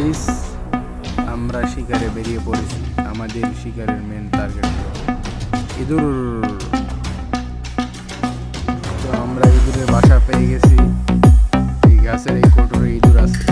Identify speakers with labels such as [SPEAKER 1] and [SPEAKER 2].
[SPEAKER 1] Guys, আমরা শিকারে বেরিয়ে পড়েছি। আমাদের শিকারের মেন টার্গেট হলো ইঁদুর। তো আমরা ইঁদুরের বাসা পেয়ে গেছি। এই গাছের এই কোটরে ইঁদুর আছে।